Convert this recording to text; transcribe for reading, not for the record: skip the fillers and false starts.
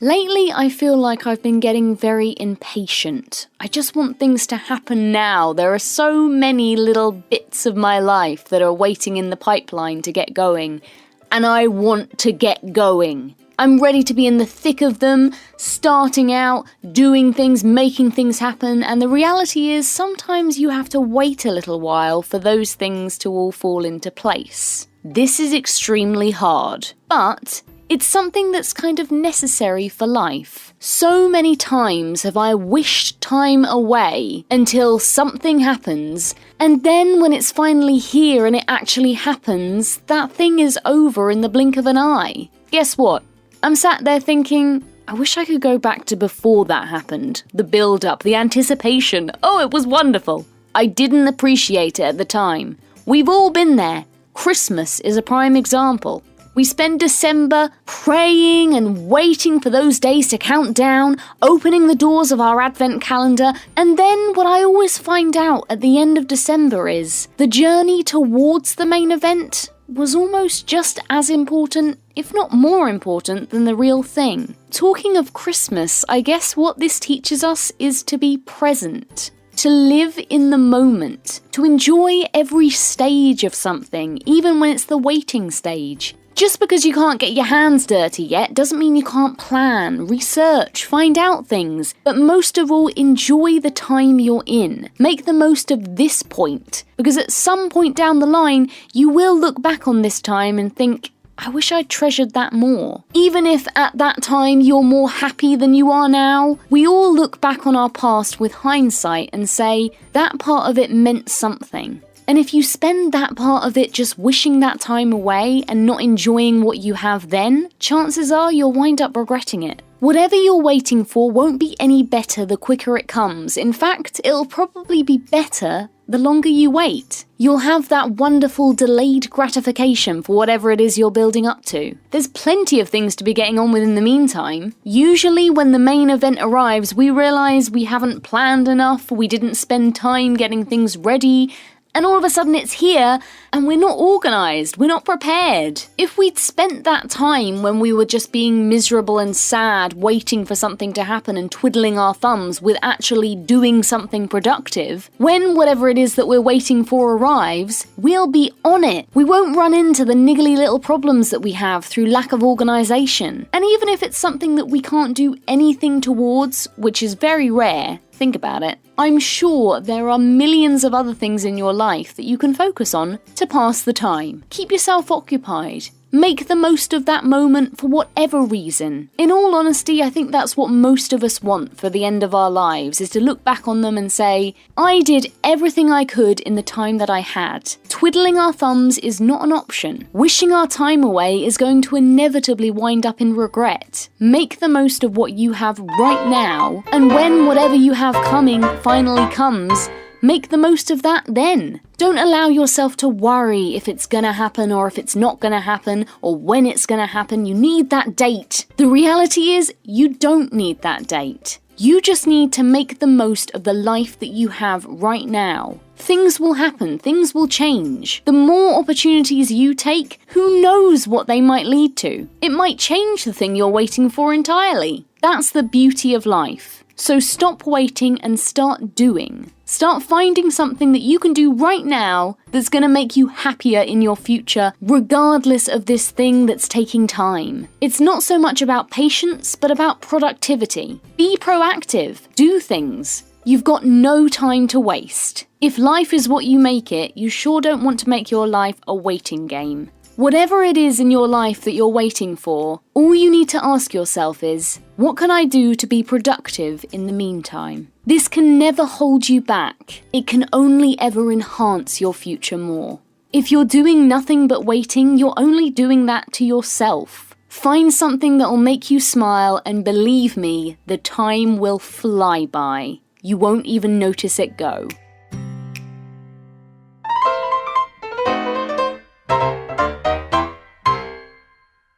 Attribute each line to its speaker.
Speaker 1: Lately, I feel like I've been getting very impatient. I just want things to happen now. There are so many little bits of my life that are waiting in the pipeline to get going, and I want to get going. I'm ready to be in the thick of them, starting out, doing things, making things happen, and the reality is sometimes you have to wait a little while for those things to all fall into place. This is extremely hard, but it's something that's kind of necessary for life. So many times have I wished time away until something happens, and then when it's finally here and it actually happens, that thing is over in the blink of an eye. Guess what? I'm sat there thinking, I wish I could go back to before that happened. The build-up, the anticipation. Oh, it was wonderful. I didn't appreciate it at the time. We've all been there. Christmas is a prime example. We spend December praying and waiting for those days to count down, opening the doors of our advent calendar, and then what I always find out at the end of December is the journey towards the main event was almost just as important, if not more important, than the real thing. Talking of Christmas, I guess what this teaches us is to be present. To live in the moment, to enjoy every stage of something, even when it's the waiting stage. Just because you can't get your hands dirty yet doesn't mean you can't plan, research, find out things, but most of all, enjoy the time you're in. Make the most of this point, because at some point down the line, you will look back on this time and think, I wish I'd treasured that more. Even if at that time you're more happy than you are now, we all look back on our past with hindsight and say, that part of it meant something. And if you spend that part of it just wishing that time away and not enjoying what you have then, chances are you'll wind up regretting it. Whatever you're waiting for won't be any better the quicker it comes. In fact, it'll probably be better the longer you wait. You'll have that wonderful delayed gratification for whatever it is you're building up to. There's plenty of things to be getting on with in the meantime. Usually when the main event arrives, we realise we haven't planned enough, we didn't spend time getting things ready, and all of a sudden it's here, and we're not organised, we're not prepared. If we'd spent that time when we were just being miserable and sad, waiting for something to happen and twiddling our thumbs with actually doing something productive, when whatever it is that we're waiting for arrives, we'll be on it. We won't run into the niggly little problems that we have through lack of organisation. And even if it's something that we can't do anything towards, which is very rare, think about it, I'm sure there are millions of other things in your life that you can focus on to pass the time. Keep yourself occupied. Make the most of that moment for whatever reason. In all honesty, I think that's what most of us want for the end of our lives, is to look back on them and say, I did everything I could in the time that I had. Twiddling our thumbs is not an option. Wishing our time away is going to inevitably wind up in regret. Make the most of what you have right now, and when whatever you have coming finally comes, make the most of that then. Don't allow yourself to worry if it's gonna happen or if it's not gonna happen or when it's gonna happen. You need that date. The reality is, you don't need that date. You just need to make the most of the life that you have right now. Things will happen, things will change. The more opportunities you take, who knows what they might lead to? It might change the thing you're waiting for entirely. That's the beauty of life. So stop waiting and start doing. Start finding something that you can do right now that's going to make you happier in your future, regardless of this thing that's taking time. It's not so much about patience, but about productivity. Be proactive. Do things. You've got no time to waste. If life is what you make it, you sure don't want to make your life a waiting game. Whatever it is in your life that you're waiting for, all you need to ask yourself is, what can I do to be productive in the meantime? This can never hold you back. It can only ever enhance your future more. If you're doing nothing but waiting, you're only doing that to yourself. Find something that will make you smile, and believe me, the time will fly by. You won't even notice it go.